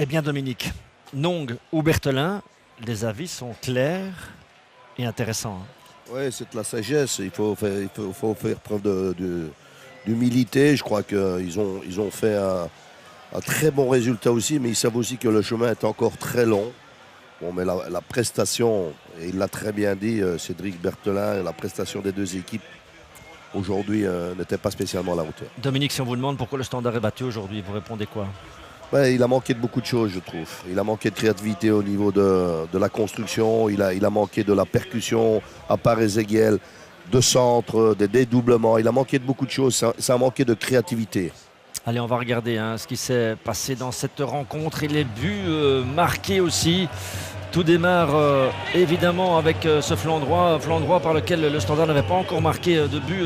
Eh bien Dominique, Nong ou Berthelin, les avis sont clairs et intéressants. Oui, c'est de la sagesse. Faut faire preuve d'humilité. Je crois qu'ils ont fait un très bon résultat aussi, mais ils savent aussi que le chemin est encore très long. Bon, mais la prestation, et il l'a très bien dit, Cédric Berthelin, la prestation des deux équipes aujourd'hui n'était pas spécialement à la hauteur. Dominique, si on vous demande pourquoi le Standard est battu aujourd'hui, vous répondez quoi? Ouais, il a manqué de beaucoup de choses, je trouve. Il a manqué de créativité au niveau de la construction. Il a manqué de la percussion à part Ezekiel, de centre, des dédoublements. Il a manqué de beaucoup de choses. Ça a manqué de créativité. Allez, on va regarder ce qui s'est passé dans cette rencontre et les buts marqués aussi. Tout démarre évidemment avec ce flanc droit par lequel le Standard n'avait pas encore marqué de but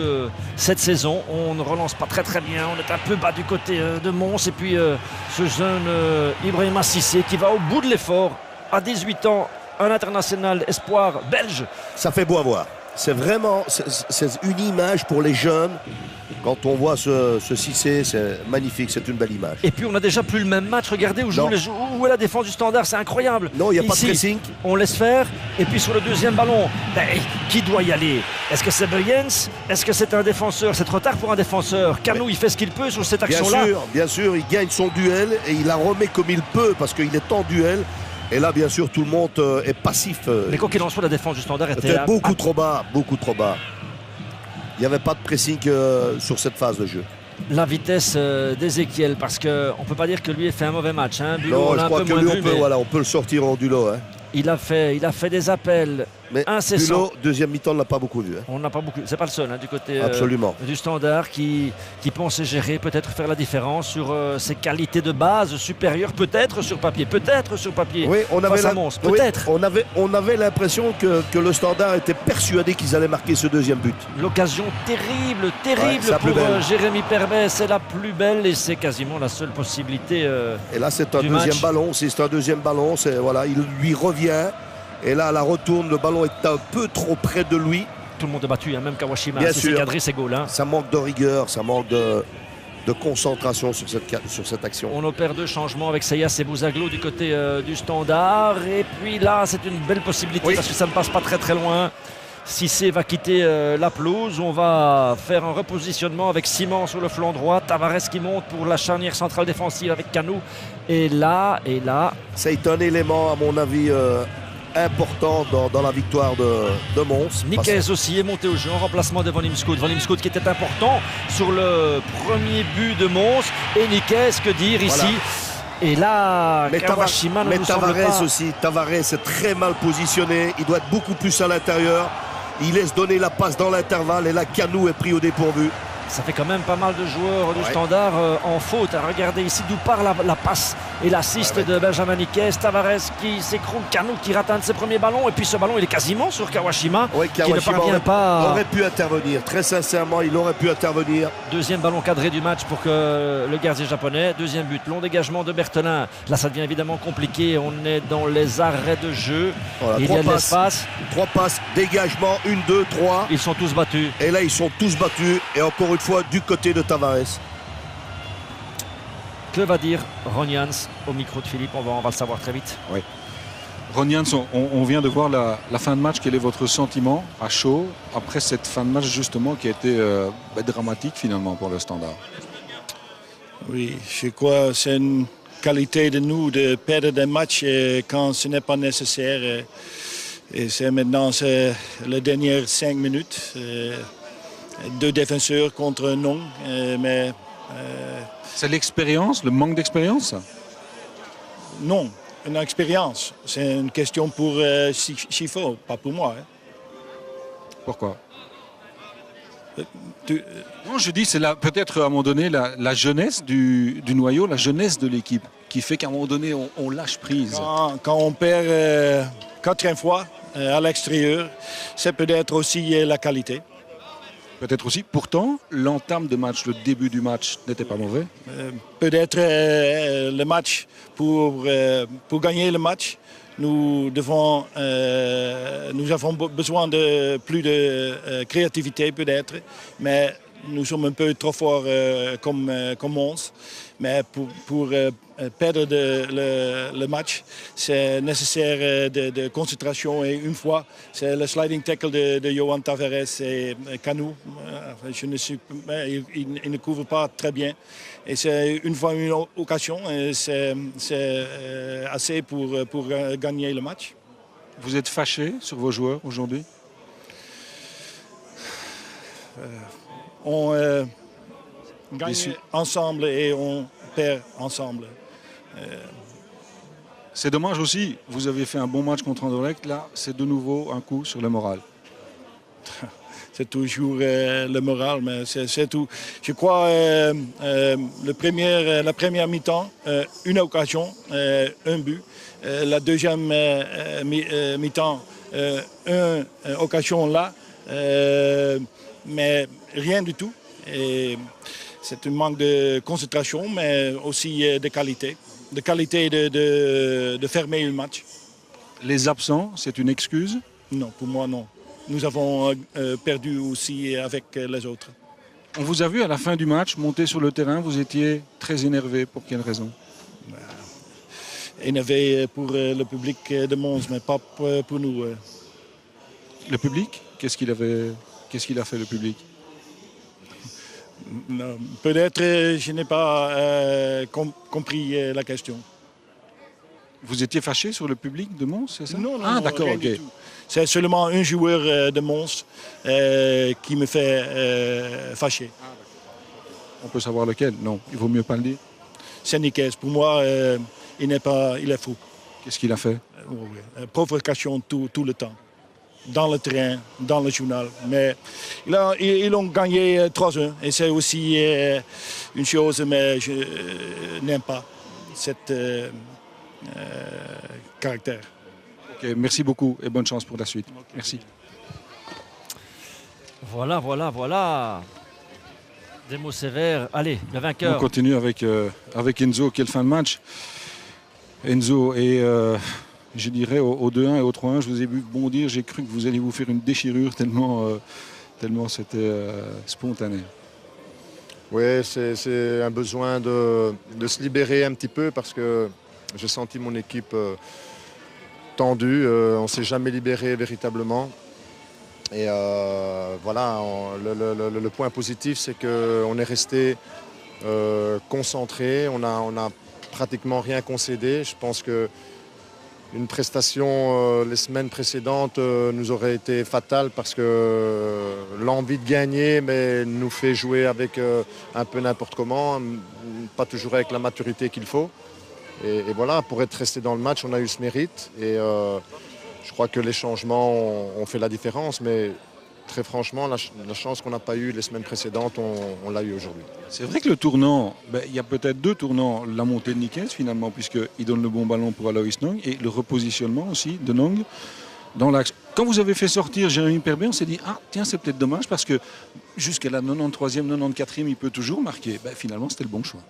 cette saison. On ne relance pas très bien, on est un peu bas du côté de Mons. Et puis ce jeune Ibrahima Cissé qui va au bout de l'effort à 18 ans, un international espoir belge. Ça fait beau à voir. C'est vraiment une image pour les jeunes. Quand on voit ce Cissé, c'est magnifique, c'est une belle image. Et puis on n'a déjà plus le même match. Regardez où est la défense du Standard, c'est incroyable. Non, il n'y a pas de pressing. On laisse faire. Et puis sur le deuxième ballon, qui doit y aller? Est-ce que c'est Beyens? Est-ce que c'est un défenseur? C'est trop tard pour un défenseur. Canou, il fait ce qu'il peut sur cette action-là. Bien sûr, il gagne son duel et il la remet comme il peut parce qu'il est en duel. Et là, bien sûr, tout le monde est passif. Mais quoi qu'il en soit, la défense du Standard était beaucoup trop bas. Il n'y avait pas de pressing sur cette phase de jeu. La vitesse d'Ezekiel, parce qu'on ne peut pas dire que lui ait fait un mauvais match. Bulot, non, je crois que lui, on peut le sortir en dulo. Il a fait des appels incessants. Bulot, deuxième mi-temps, on ne l'a pas beaucoup vu. On n'a pas beaucoup. C'est pas le seul du côté du Standard qui pensait gérer, peut-être faire la différence sur ses qualités de base supérieures, peut-être sur papier. Oui, peut-être. On avait l'impression que le Standard était persuadé qu'ils allaient marquer ce deuxième but. L'occasion terrible pour Jérémy Permet, c'est la plus belle et c'est quasiment la seule possibilité. Et là, c'est un deuxième ballon. C'est un deuxième ballon. Il lui revient. Et là, la retourne, le ballon est un peu trop près de lui. Tout le monde est battu, même Kawashima. Bien si sûr. C'est cadré, c'est goal. Ça manque de rigueur, ça manque de concentration sur cette action. On opère deux changements avec Seyas et Bouzaglo du côté du Standard. Et puis là, c'est une belle possibilité parce que ça ne passe pas très loin. Cissé va quitter la pelouse. On va faire un repositionnement avec Simon sur le flanc droit. Tavares qui monte pour la charnière centrale défensive avec Canou. Et là. C'est un élément, à mon avis, important dans la victoire de Mons. Nicaise aussi est monté au jeu en remplacement de Van Imscoot. Van Imscoot qui était important sur le premier but de Mons. Et Nicaise, que dire ici? Et là, Kawashima ne nous semble pas. Aussi, Tavares est très mal positionné. Il doit être beaucoup plus à l'intérieur. Il laisse donner la passe dans l'intervalle et là, Canou est pris au dépourvu. Ça fait quand même pas mal de joueurs du Standard en faute. Regardez ici d'où part la passe et l'assist de Benjamin Nicaise. Tavares qui s'écroule, Canou qui rate un de ses premiers ballons. Et puis ce ballon, il est quasiment sur Kawashima, qui ne parvient pas. Il aurait pu intervenir. Très sincèrement, il aurait pu intervenir. Deuxième ballon cadré du match pour que le gardien japonais. Deuxième but, long dégagement de Berthelin. Là, ça devient évidemment compliqué. On est dans les arrêts de jeu. Il y a de l'espace. 3 passes, dégagement, 1, 2, 3. Ils sont tous battus. Et là, ils sont tous battus. Et encore une fois, du côté de Tavares. Que va dire Ron Jans au micro de Philippe? On va le savoir très vite. Oui. Ron Jans, on vient de voir la fin de match. Quel est votre sentiment à chaud après cette fin de match justement qui a été dramatique finalement pour le Standard? Oui, je crois que c'est une qualité de nous de perdre des matchs quand ce n'est pas nécessaire. Et c'est maintenant les dernières 5 minutes. 2 défenseurs contre un non. C'est l'expérience, le manque d'expérience? Non, une expérience. C'est une question pour Chifo, pas pour moi. Pourquoi? Non, je dis, c'est peut-être à un moment donné la jeunesse du noyau, la jeunesse de l'équipe qui fait qu'à un moment donné, on lâche prise. Quand on perd 4e fois à l'extérieur, c'est peut-être aussi la qualité. Peut-être aussi. Pourtant, l'entame de match, le début du match n'était pas mauvais. Peut-être le match, pour gagner le match, nous avons besoin de plus de créativité peut-être. Mais nous sommes un peu trop forts comme 11. Mais pour perdre le match, c'est nécessaire de concentration. Et une fois, c'est le sliding tackle de Johan Tavares et Canu. Il ne couvre pas très bien. Et c'est une fois une occasion. C'est assez pour gagner le match. Vous êtes fâché sur vos joueurs aujourd'hui? On gagne ensemble et on perd ensemble. C'est dommage aussi, vous avez fait un bon match contre Anderlecht, là c'est de nouveau un coup sur le moral. C'est toujours le moral, mais c'est tout. Je crois la première mi-temps, une occasion, un but. La deuxième mi-temps, une occasion là, mais rien du tout. Et c'est un manque de concentration, mais aussi de qualité. De qualité de fermer le match. Les absents, c'est une excuse? Non, pour moi, non. Nous avons perdu aussi avec les autres. On vous a vu à la fin du match monter sur le terrain, vous étiez très énervé. Pour quelle raison? Énervé pour le public de Mons, mais pas pour nous. Le public? Qu'est-ce qu'il a fait, le public? Peut-être je n'ai pas compris la question. Vous étiez fâché sur le public de Mons, c'est ça? Non, d'accord, rien du tout. C'est seulement un joueur de Mons qui me fait fâcher. On peut savoir lequel? Non, il vaut mieux pas le dire. C'est Niquez. Pour moi, il est fou. Qu'est-ce qu'il a fait? Provocation tout le temps. Dans le terrain, dans le journal. Mais ils ont gagné 3-1. Et c'est aussi une chose, mais je n'aime pas cet caractère. Okay, merci beaucoup et bonne chance pour la suite. Okay. Merci. Voilà. Des mots sévères. Allez, le vainqueur. On continue avec Enzo. Quelle fin de match. Enzo et... je dirais au 2-1 et au 3-1, je vous ai vu bondir, j'ai cru que vous alliez vous faire une déchirure tellement c'était spontané. Oui, c'est un besoin de se libérer un petit peu parce que j'ai senti mon équipe tendue, on ne s'est jamais libéré véritablement. Et voilà, le point positif, c'est qu'on est resté concentré, on a pratiquement rien concédé. Je pense que une prestation les semaines précédentes nous aurait été fatale parce que l'envie de gagner nous fait jouer avec un peu n'importe comment, pas toujours avec la maturité qu'il faut. Et voilà, pour être resté dans le match, on a eu ce mérite. Et je crois que les changements ont fait la différence. Mais très franchement, la chance qu'on n'a pas eue les semaines précédentes, on l'a eu aujourd'hui. C'est vrai que le tournant, il y a peut-être deux tournants. La montée de Niquez finalement, puisqu'il donne le bon ballon pour Alois Nong, et le repositionnement aussi de Nong dans l'axe. Quand vous avez fait sortir Jérémy Perbet, on s'est dit, ah tiens, c'est peut-être dommage parce que jusqu'à la 93e, 94e, il peut toujours marquer. Finalement, c'était le bon choix.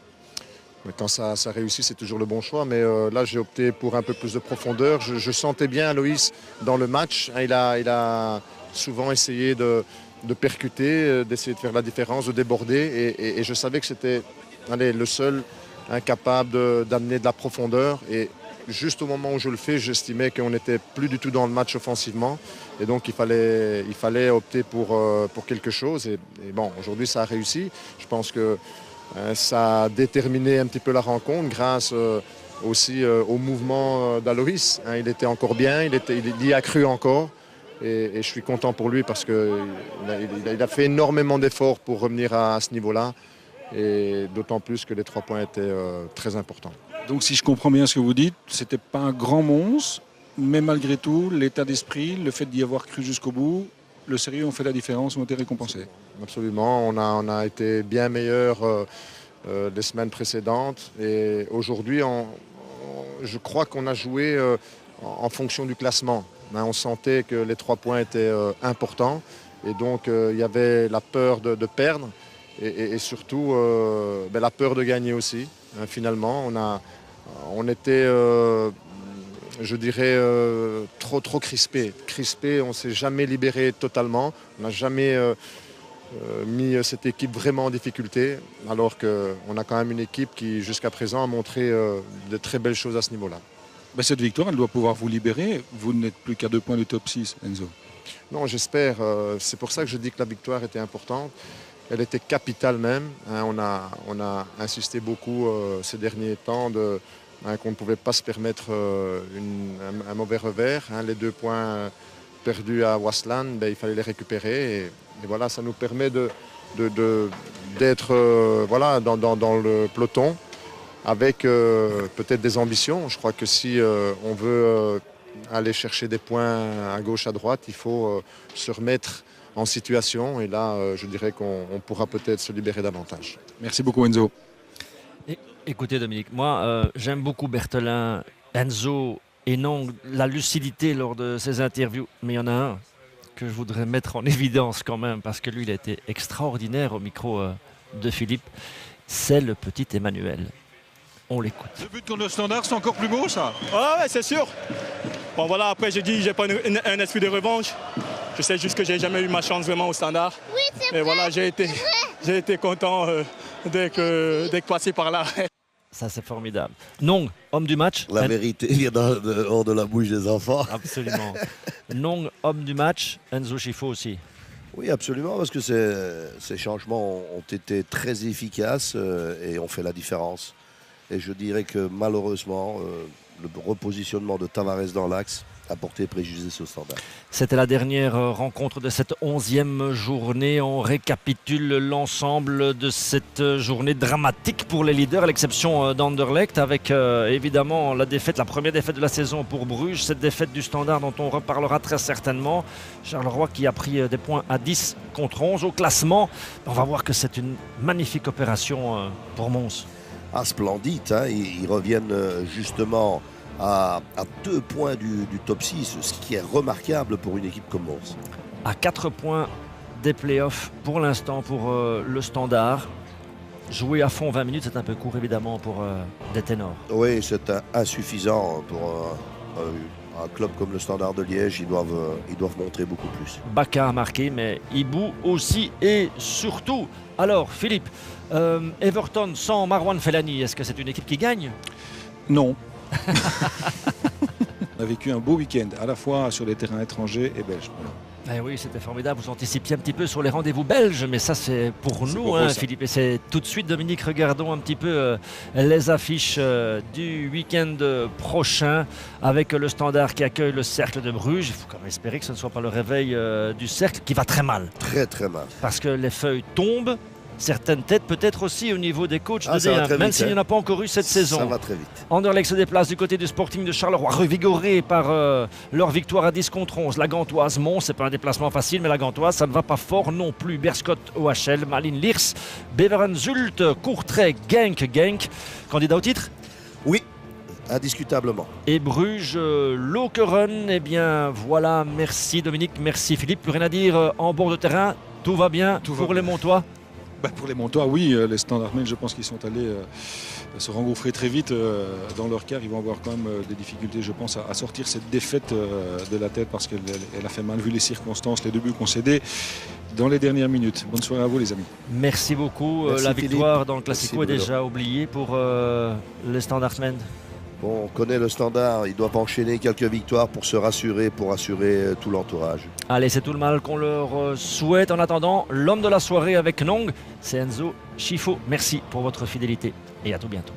Mais quand ça réussit, c'est toujours le bon choix. Mais là, j'ai opté pour un peu plus de profondeur. Je sentais bien Alois dans le match. Il a souvent essayé de percuter, d'essayer de faire la différence, de déborder. Et je savais que c'était le seul incapable d'amener de la profondeur. Et juste au moment où je le fais, j'estimais qu'on n'était plus du tout dans le match offensivement. Et donc, il fallait opter pour quelque chose. Et bon, aujourd'hui, ça a réussi. Je pense que ça a déterminé un petit peu la rencontre grâce aussi au mouvement d'Alois. Il était encore bien, il y a cru encore. Et je suis content pour lui parce qu'il a fait énormément d'efforts pour revenir à ce niveau-là. Et d'autant plus que les 3 points étaient très importants. Donc si je comprends bien ce que vous dites, ce n'était pas un grand monstre, mais malgré tout, l'état d'esprit, le fait d'y avoir cru jusqu'au bout, le sérieux ont fait la différence, ont été récompensés. Absolument, on a été bien meilleurs les semaines précédentes. Et aujourd'hui, je crois qu'on a joué en fonction du classement. On sentait que les 3 points étaient importants et donc il y avait la peur de perdre et surtout la peur de gagner aussi. Finalement, on était, je dirais, trop crispé. On ne s'est jamais libéré totalement. On n'a jamais mis cette équipe vraiment en difficulté, alors qu'on a quand même une équipe qui, jusqu'à présent, a montré de très belles choses à ce niveau-là. Cette victoire, elle doit pouvoir vous libérer. Vous n'êtes plus qu'à 2 points du top 6, Enzo. Non, j'espère. C'est pour ça que je dis que la victoire était importante. Elle était capitale même. On a insisté beaucoup ces derniers temps qu'on ne pouvait pas se permettre un mauvais revers. Les 2 points perdus à Waasland, il fallait les récupérer. Et voilà, ça nous permet d'être dans le peloton avec peut-être des ambitions. Je crois que si on veut aller chercher des points à gauche, à droite, il faut se remettre en situation. Et là, je dirais qu'on pourra peut-être se libérer davantage. Merci beaucoup, Enzo. Écoutez, Dominique, moi, j'aime beaucoup Berthelin, Enzo et non la lucidité lors de ses interviews. Mais il y en a un que je voudrais mettre en évidence quand même, parce que lui, il a été extraordinaire au micro de Philippe. C'est le petit Emmanuel. On l'écoute. Le but contre le Standard, c'est encore plus beau, ça? Ouais, c'est sûr. Bon, voilà, après, je dis, j'ai pas un esprit de revanche. Je sais juste que j'ai jamais eu ma chance vraiment au Standard. Oui, c'est Mais vrai. voilà, j'ai été content dès que passé par là. Ça, c'est formidable. Nong, homme du match. La vérité vient hors de la bouche des enfants. Absolument. Nong, homme du match. Enzo Scifo aussi. Oui, absolument, parce que ces changements ont été très efficaces et ont fait la différence. Et je dirais que malheureusement, le repositionnement de Tavares dans l'axe a porté préjudice au Standard. C'était la dernière rencontre de cette 11e journée. On récapitule l'ensemble de cette journée dramatique pour les leaders, à l'exception d'Anderlecht, avec évidemment la première défaite de la saison pour Bruges, cette défaite du Standard dont on reparlera très certainement. Charleroi qui a pris des points à 10 contre 11 au classement. On va voir que c'est une magnifique opération pour Mons. Ah, splendide, hein. Ils reviennent justement à 2 points du top 6, ce qui est remarquable pour une équipe comme Mons. À 4 points des playoffs pour l'instant pour le Standard. Jouer à fond 20 minutes, c'est un peu court évidemment pour des ténors. Oui, c'est insuffisant pour un club comme le Standard de Liège. Ils doivent montrer beaucoup plus. Baka a marqué, mais Ibou aussi et surtout. Alors Philippe, Everton sans Marwan Fellaini, est-ce que c'est une équipe qui gagne? Non. On a vécu un beau week-end, à la fois sur les terrains étrangers et belges. Voilà. Eh oui, c'était formidable. Vous anticipiez un petit peu sur les rendez-vous belges, mais ça c'est pour nous, pour vous, Philippe. Et c'est tout de suite, Dominique, regardons un petit peu les affiches du week-end prochain avec le Standard qui accueille le Cercle de Bruges. Il faut quand même espérer que ce ne soit pas le réveil du Cercle qui va très mal. Très très mal. Parce que les feuilles tombent. Certaines têtes peut-être aussi au niveau des coachs de ça va D1, très même vite, s'il n'y en a pas encore eu cette saison. Ça va très vite. Anderlecht se déplace du côté du Sporting de Charleroi, revigoré par leur victoire à 10 contre 11. La Gantoise, Mons, c'est pas un déplacement facile, mais la Gantoise, ça ne va pas fort non plus. Berscott, OHL, Malines, Liers, Beveren, Zult, Courtrai, Genk. Candidat au titre? Oui, indiscutablement. Et Bruges, Lokeren. Eh bien voilà, merci Dominique, merci Philippe. Plus rien à dire en bord de terrain, tout va bien pour les Montois? Pour les Montois, oui, les Standardmen, je pense qu'ils sont allés se rengouffrer très vite dans leur quart. Ils vont avoir quand même des difficultés, je pense, à sortir cette défaite de la tête parce qu'elle a fait mal vu les circonstances, les 2 buts concédés dans les dernières minutes. Bonne soirée à vous, les amis. Merci beaucoup. Merci, la Philippe. victoire dans le Classico est Merci, déjà oubliée pour les Standardmen. Bon, on connaît le Standard, ils doivent enchaîner quelques victoires pour se rassurer, pour assurer tout l'entourage. Allez, c'est tout le mal qu'on leur souhaite. En attendant, l'homme de la soirée avec Nong, c'est Enzo Scifo. Merci pour votre fidélité et à tout bientôt.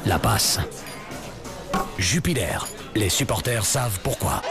La passe. Jupiler. Les supporters savent pourquoi.